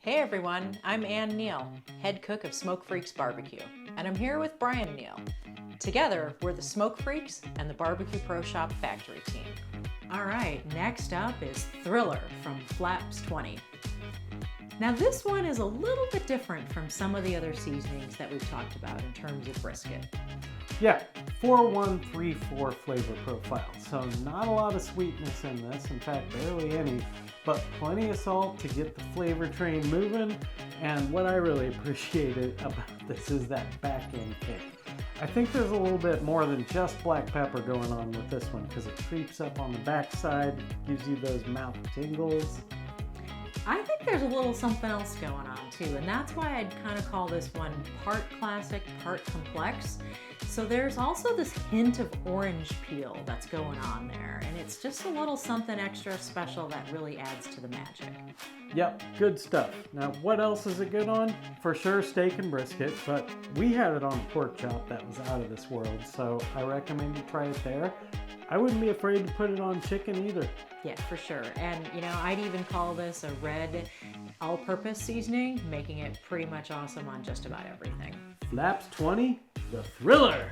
Hey everyone, I'm Neale, head cook of Smoke Freaks Barbecue, and I'm here with Brian Neale. Together, we're the Smoke Freaks and the BBQ Pro Shop factory team. All right, next up is Thriller from Flaps 20. Now this one is a little bit different from some of the other seasonings that we've talked about in terms of brisket. Yeah, 4134 flavor profile, so not a lot of sweetness in this, in fact barely any, but plenty of salt to get the flavor train moving. And what I really appreciated about this is that back end kick. I think there's a little bit more than just black pepper going on with this one because it creeps up on the backside, gives you those mouth tingles. I think there's a little something else going on too, and that's why I'd kind of call this one part classic, part complex. So there's also this hint of orange peel that's going on there, and it's just a little something extra special that really adds to the magic. Yep, good stuff. Now, what else is it good on? For sure, steak and brisket, but we had it on pork chop that was out of this world, so I recommend you try it there. I wouldn't be afraid to put it on chicken either. Yeah, for sure. And you know, I'd even call this a red all-purpose seasoning, making it pretty much awesome on just about everything. Flaps 20, the Thriller.